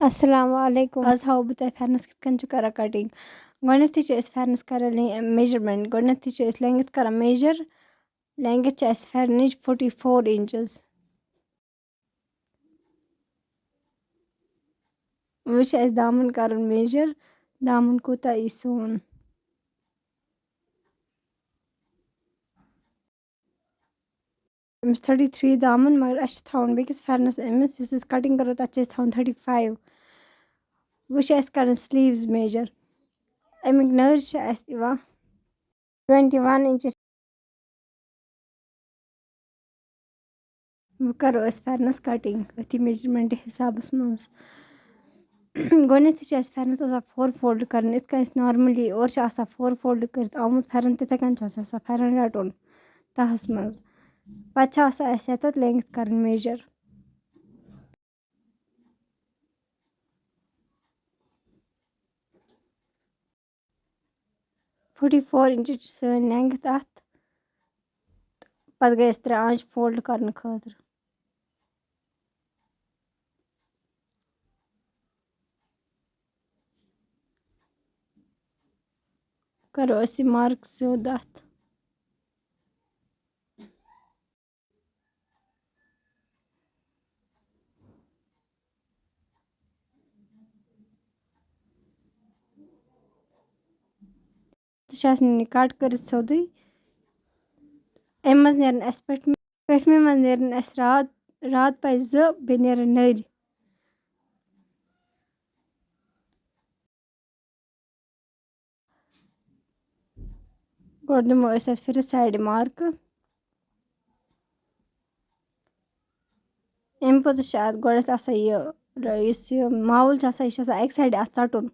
Asalamualaikum. आज how बह तोह फेरनस कित कन करा कटिंग गोडनेथी फेरनस करा मेजरमेंट गोडनेथी लेंथ करा मेजर लेंथ फेरनच 44 इंचेस वो दामन कर मेजर दामन कूता यी सोन 33 दामन मगर अस थवन बेकिस फेरनस अमिस कटिंग करो तथ थवन 35 वो कर स्लीव्स मेजर अमिक नर 21 इंचेस वो करो फेरनस कटिंग अथी मेजरमेंट हिसाबस मज गोडनेथी फेरनस 4 फोल्ड कर इत नॉर्मली और 4 फोल्ड कर आमुत फेरन तिथे कन फेरन रटुन तहस मज पत लेंथ कर मेजर 44 इंच सन लेंथ अत पत गए 3 आंच फोल्ड करने खतर करो मार्क सिद अत कट कर सोद अम मज पेटमे मज रात पे 2 बे नर गोड दिमो फिर साइड मार्क अम पे गोड मावुल यह अक साइड अत षटुन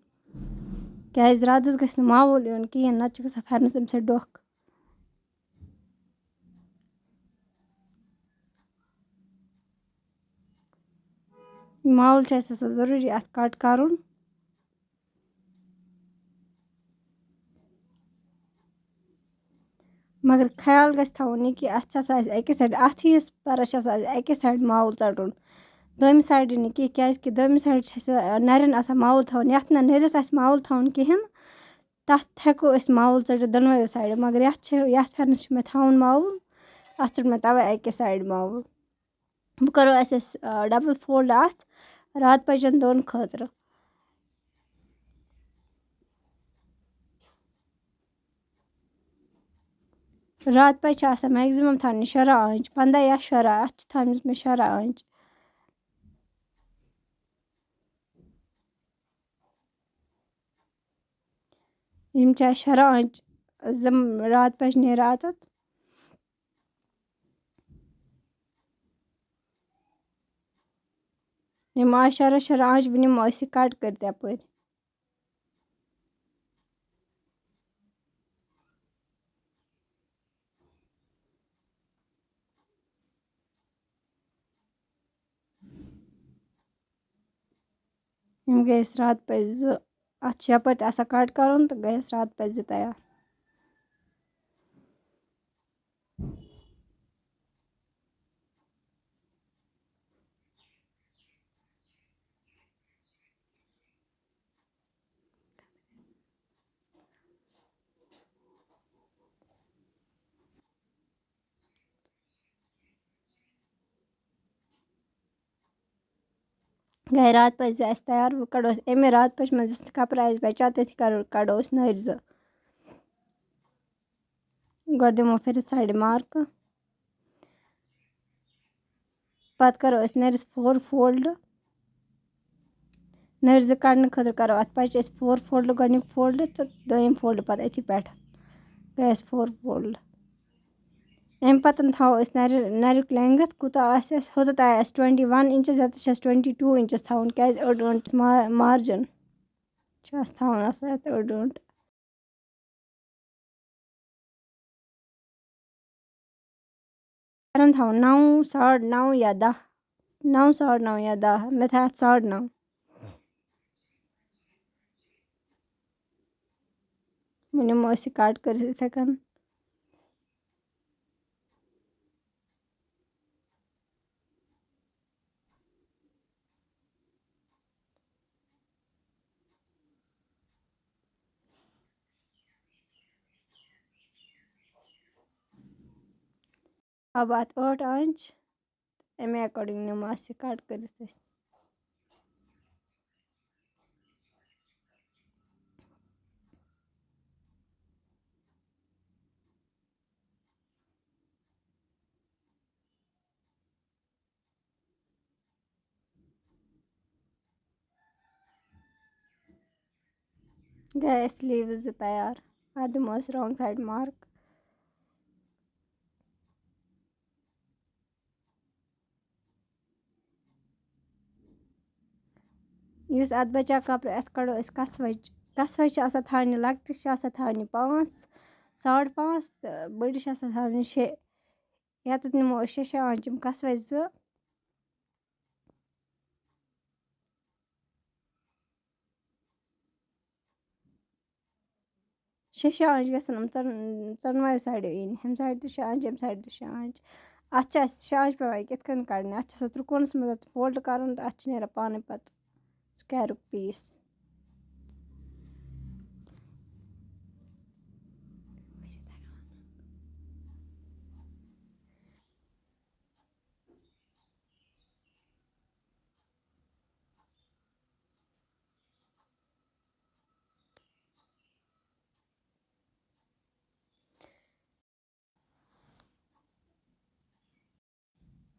क्या रातस गि मावुल यून कहें नत फेरनस अम डोख मावुल जरूरी अत कट कर मगर ख्याल गवन यह कि अत अक साइड अथ हिस परस अक साइड मावुल षटुन दोम साइड कह क्या दोम साइड नरन मावुल थवन ये नरस मावुल थवन कहें तथ हेको मावुल षटित दोनों साइड मगर ये फेरनस मे थवन मावुल अत मे तवे अक साइड मावुल वो करो डबल फोल्ड अत रात पचन दोन खतर रात पे मैक्सिमम थान 15 आंच 15 या 15 अत थाम मे 15 आंच यम 15 आंच रात पे नेरा अत यम आज 15 आंच बह निमो कट कर तप यम गए रात पे 2 अत यप कट कर तो गए रात पे 2 तैयार गए रात पे तैयार वो कड़ो अमे रात पे मज कपड़ा बचा तथि कड़ो नर 2 गोड दिमो फिर साइड मार्क पत करो नरस 4 फोल्ड नर 2 कड़ने खतर करो अत पे 4 फोल्ड गोडनिक फोल्ड तो दोम फोल्ड पत अथि पे गए 4 फोल्ड अम पतन थो नरुक लेंथ कूता होत 21 इंचेस ये 22 इंचेस थवन क्या अड़ गंट मार्जिन थवन अड़ गंट फेरन थवन 9 9.5 या 10 9 9.5 या 10 मे थ 9.5 वो निमो कट कर कन اب اَتھ 8 آنٛچ اَمے اٮ۪کاڈِنٛگ نِمو أسۍ یہِ کَٹ کٔرِتھ أسۍ گٔے اَسہِ سِلیٖوٕز تہِ تیار اَتھ دِمو أسۍ رانٛگ سایڈ مارٕک یُس اَتھ بَچاو کَپرٕ اَتھ کَڑو أسۍ کَسوَچ کَسوَچ چھِ آسان تھاونہِ لۄکٹِس چھِ آسان تھاونہِ 5 5.5 تہٕ بٔڑِس چھِ آسان تھاونہِ 6 یَتَتھ نِمو أسۍ 6 آنٛچ یِم کَسوَچ 2 6 آنٛچ گژھن یِم ژۄنوَیو سایڈو یِنۍ ہُمہِ سایڈٕ تہِ 6 آنٛچ ییٚمہِ سایڈٕ تہِ 6 آنٛچ اَتھ چھِ اَسہِ 6 آنٛچ پٮ۪وان کِتھ کٔنۍ کَڑنہِ اَتھ چھِ آسان ترٛکوٗنَس منٛز اَتھ فولڈ کَرُن تہٕ اَتھ چھِ نیران پانَے پَتہٕ سُکیرُک پیٖس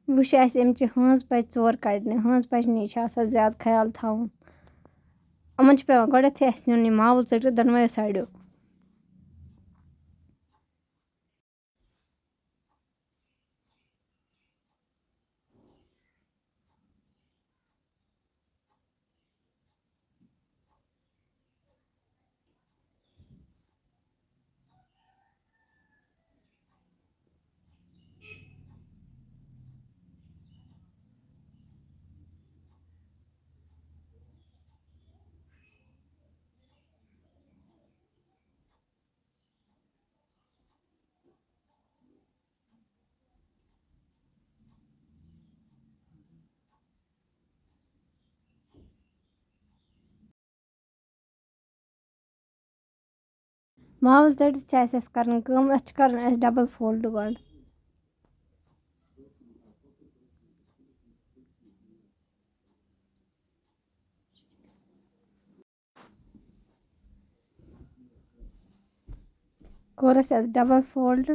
وۄنۍ چھِ اَسہِ اَمچہِ ہٲنٛز پَچہِ 4 کَڑنہِ ہٲنٛز پَچنٕے چھِ آسان زیادٕ خیال تھاوُن یِمَن چھِ پٮ۪وان گۄڈٮ۪تھٕے اَسہِ نیُن یہِ ماوُل ژٔٹِتھ دۄنوَیو سایڈو ماوُل ژٔٹِتھ چھِ اَسہِ کَرٕنۍ کٲم اَتھ چھِ کَرُن اَسہِ ڈَبٕل فولڈ گۄڈٕ کوٚر اَسہِ اَتھ ڈَبٕل فولڈ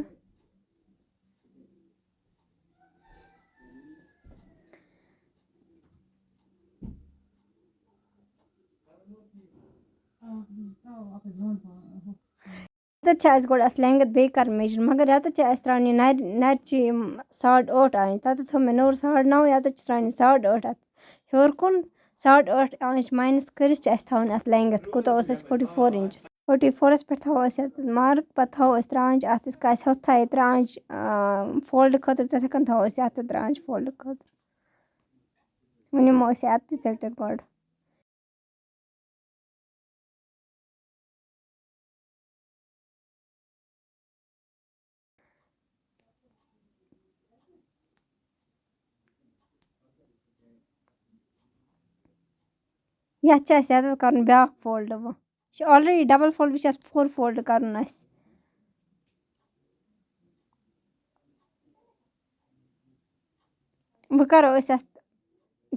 یَتَتھ چھِ اَسہِ گۄڈٕ اَتھ لٮ۪نٛگٕتھ بیٚیہِ کَرٕنۍ میجَر مگر یَتَتھ چھِ اَسہِ ترٛاونہِ نَرچہِ یِم 8.5 آنٛچ تَتَتھ تھوٚو مےٚ نوٚر 9.5 یَتَتھ چھِ ترٛاونہِ 8.5 اَتھ ہیوٚر کُن 8.5 آنٛچ ماینَس کٔرِتھ چھِ اَسہِ تھاوٕنۍ اَتھ لٮ۪نٛگٕتھ کوٗتاہ اوس اَسہِ 44 اِنچِز 44َس پٮ۪ٹھ تھاوو أسۍ یَتَتھ مارٕک پَتہٕ تھاوو أسۍ 3 آنٛچ اَتھ یِتھ کٔنۍ اَسہِ ہُتھ تھایے 3 آنٛچ فولڈٕ خٲطرٕ تِتھَے کٔنۍ تھاوو أسۍ یَتھ تہِ 3 آنٛچ فولڈٕ خٲطرٕ وۄنۍ نِمو أسۍ یَتھ تہِ ژٔٹِتھ گۄڈٕ یَتھ چھِ اَسہِ یَتَتھ کَرُن بیٛاکھ فولڈٕ وۄنۍ یہِ چھِ آلرٔڈی ڈَبٕل فولڈ وۄنۍ چھِ اَتھ 4 فولڈ کَرُن اَسہِ وۄنۍ کَرو أسۍ اَتھ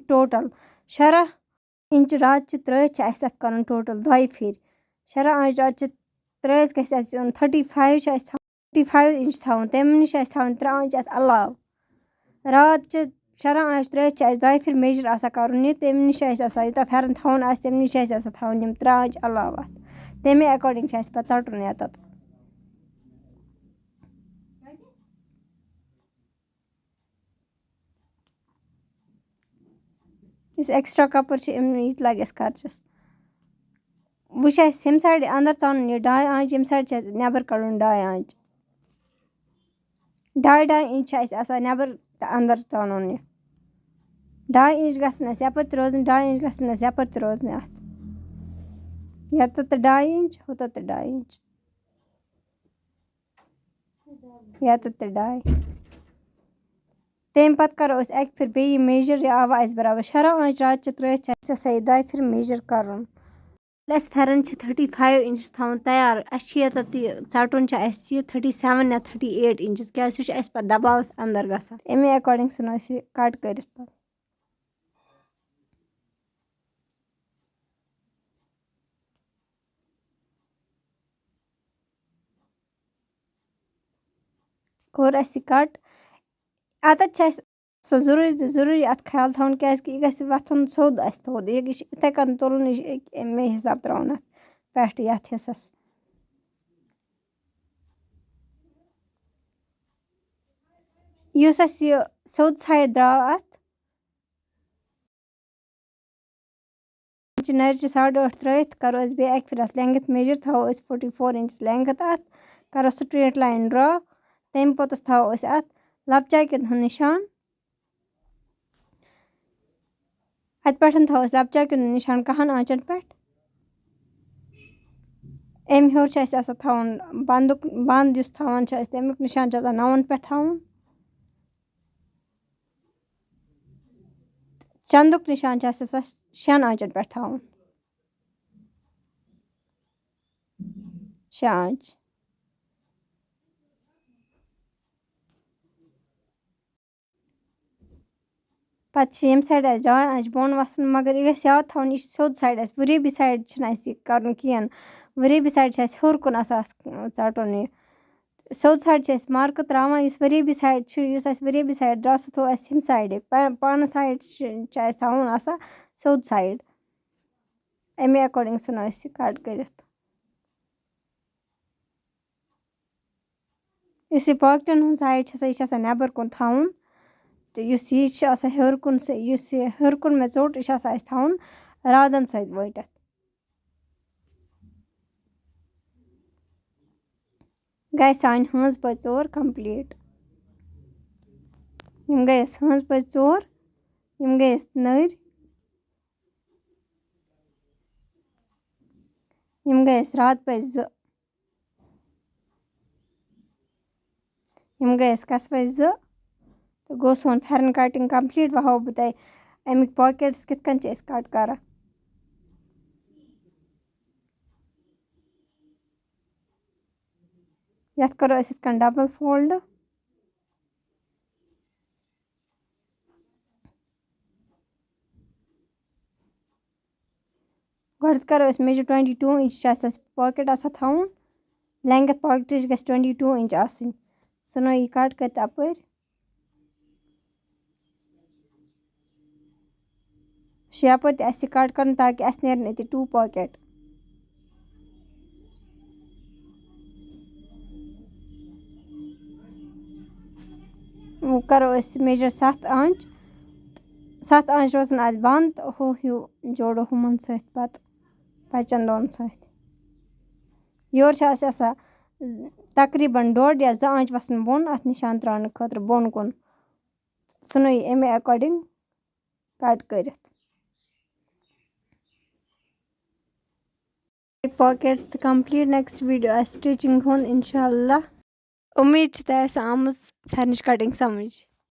ٹوٹَل 6 اِنچ رادچہِ ترٛٲیِتھ چھِ اَسہِ اَتھ کَرُن ٹوٹَل 2 پھِرِ 6 آنٛچ رادچہِ ترٛٲیِتھ گژھِ اَسہِ یُن 35 چھِ اَسہِ تھاوُن 35 اِنچ تھاوُن تَمہِ نِش چھِ اَسہِ تھاوٕنۍ 3 آنٛچ اَتھ علاوٕ رادچہِ 6 آنٛچ ترٛٲیِتھ چھِ اَسہِ 2 پھِرِ میجَر آسان کَرُن یہِ تَمہِ نِش چھِ اَسہِ آسان یوٗتاہ پھٮ۪رَن تھاوُن آسہِ تَمہِ نِش چھِ اَسہِ آسان تھاوٕنۍ یِم 3 آنٛچ علاوٕ اَتھ تَمے اٮ۪کاڈِنٛگ چھِ اَسہِ پَتہٕ ژَٹُن یَتَتھ یُس اٮ۪کٕسٹرٛا کَپُر چھِ یہِ تہِ لَگہِ اَسہِ خرچَس وۄنۍ چھِ اَسہِ ییٚمہِ سایڈٕ اَنٛدَر ژانُن یہِ 2 آنٛچ ییٚمہِ سایڈٕ چھِ اَسہِ نٮ۪بَر کَڑُن 2 آنٛچ 2.5 اِنچ چھِ اَسہِ آسان نٮ۪بَر تہٕ اَنٛدَر ژانُن یہِ 2 اِنچ گژھن اَسہِ یَپٲرۍ تہِ روزٕنۍ 2 اِنچ گژھن اَسہِ یَپٲرۍ تہِ روزنہِ اَتھ یَتَتھ تہِ 2 اِنچ ہُتَتھ تہِ 2 اِنچ یَتَتھ تہِ 2 تمہِ پَتہٕ کَرو أسۍ اَکہِ پھِرِ بیٚیہِ یہِ میجَر یہِ آوا اَسہِ بَرابر 6 آنٛچ رادچہِ ترٛٲیِتھ چھِ اَسہِ یہِ 2 پھِرِ میجَر کَرُن اَسہِ پھٮ۪رَن چھِ 35 اِنچِز تھاوُن تیار اَسہِ چھِ ییٚتٮ۪تھ یہِ ژَٹُن چھِ اَسہِ یہِ 37 یا 38 اِنچِز کیٛازِ سُہ چھُ اَسہِ پَتہٕ دَباوَس اَندَر گژھان اَمے اٮ۪کاڈِنٛگ ژھٕنو أسۍ یہِ کَٹ کٔرِتھ پَتہٕ کوٚر اَسہِ یہِ کَٹ اَتٮ۪تھ چھِ اَسہِ سُہ ضٔروٗری اَتھ خیال تھاوُن کیٛازِکہِ یہِ گژھِ وۄتھُن سیوٚد اَسہِ تھوٚد یہِ چھِ یِتھَے کٔنۍ تُلُن یہِ چھِ اَمے حِساب ترٛاوُن اَتھ پٮ۪ٹھٕ یَتھ حِصَس یُس اَسہِ یہِ سیوٚد سایڈ درٛاو اَتھ نَرِ 8.5 ترٛٲیِتھ کَرو أسۍ بیٚیہِ اَکہِ پھِرِ اَتھ لٮ۪نٛگٕتھ میجَر تھاوو أسۍ 44 اِنچِز لٮ۪نٛگٕتھ اَتھ کَرو سٕٹرٛیٹ لاین ڈرٛا تَمہِ پوٚتُس تھاوو أسۍ اَتھ لۄکچاکٮ۪ن ہُنٛد نِشان اَتہِ پٮ۪ٹھ تھاوو أسۍ لۄکچاکٮ۪ن ہُنٛد نِشان 10 آنٛچَن پٮ۪ٹھ اَمہِ ہیوٚر چھُ اَسہِ آسان تھاوُن بنٛد یُس تھاوان چھِ أسۍ تَمیُک نِشان چھُ آسان 9 پٮ۪ٹھ تھاوُن چَندُک نِشان چھُ اَسہِ آسان 6 آنٛچَن پٮ۪ٹھ تھاوُن 6 آنٛچ پَتہٕ چھِ ییٚمہِ سایڈٕ اَسہِ 2 آنٛچ بۄن وَسُن مگر یہِ گژھِ یاد تھاوُن یہِ چھِ سیوٚد سایڈ اَسہِ ؤریٖبی سایڈ چھِنہٕ اَسہِ یہِ کَرُن کِہیٖنۍ ؤریٖبی سایڈ چھِ اَسہِ ہیوٚر کُن آسان اَتھ ژَٹُن یہِ سیوٚد سایڈ چھِ أسۍ مارکہٕ ترٛاوان یُس ؤریٖبی سایڈ چھُ یُس اَسہِ ؤریٖبی سایڈ درٛاو سُہ تھوٚو اَسہِ ییٚمہِ سایڈٕ پانہٕ سایڈ چھِ اَسہِ تھاوُن آسان سیوٚد سایڈ اَمے اٮ۪کاڈِنٛگ ژھٕنو أسۍ یہِ کَٹ کٔرِتھ یُس یہِ پاکٹَن ہُنٛد سایڈ چھِ آسان یہِ چھِ آسان نٮ۪بَر کُن تھاوُن تہٕ یُس یہِ چھُ آسان ہیوٚر کُن یُس یہِ ہیوٚر کُن مےٚ ژوٚٹ یہِ چھُ آسان اَسہِ تھاوُن رادَن سۭتۍ وٲٹِتھ گٔے سانہِ ہٲنٛز پٔژ 4 کَمپٕلیٖٹ یِم گٔے اَسہِ ہٲنٛز پٔژ 4 یِم گٔے اَسہِ نٔرۍ یِم گٔے اَسہِ رات پٔژ 2 یِم گٔے اَسہِ کَسہٕ پٔژ 2 تہٕ گوٚو سون پھٮ۪رَن کَٹِنٛگ کَمپٕلیٖٹ وۄنۍ ہاوو بہٕ تۄہہِ اَمِکۍ پاکٮ۪ٹٕس کِتھ کٔنۍ چھِ أسۍ کَٹ کَران یَتھ کَرو أسۍ یِتھ کٔنۍ ڈَبٕل فولڈ گۄڈٕنٮ۪تھ کَرو أسۍ میجَر 22 اِنچ چھِ اَسہِ پاکٮ۪ٹ آسان تھاوُن لٮ۪نٛگٕتھ پاکٹٕچ گژھِ 22 اِنچ آسٕنۍ ژھٕنو یہِ کَٹ کٔرِتھ اَپٲرۍ چھِ یَپٲرۍ تہِ اَسہِ یہِ کَٹ کَرُن تاکہِ اَسہِ نیرن أتی 2 پاکٮ۪ٹ وۄنۍ کَرو أسۍ میجَر 7 آنٛچ 7 آنٛچ روزَن اَتھ بنٛد تہٕ ہُہ ہیوٗ جوڑو ہُمَن سۭتۍ پَتہٕ بَچَن دۄن سۭتۍ یورٕ چھِ اَسہِ آسان تقریٖباً 1.5 یا 2 آنٛچ وَسُن بۄن اَتھ نِشان ترٛاونہٕ خٲطرٕ بۄن کُن ژھٕنو یہِ اَمے اٮ۪کاڈِنٛگ کَٹ کٔرِتھ پاکٮ۪ٹٕس تہِ کَمپٕلیٖٹ نٮ۪کسٹ ویٖڈیو آسہِ سٹِچِنٛگ ہُنٛد اِنشاء اللہ اُمیٖد چھِ تۄہہِ آسہِ آمٕژ پھٮ۪رنٕچ کَٹِنٛگ سَمٕجھ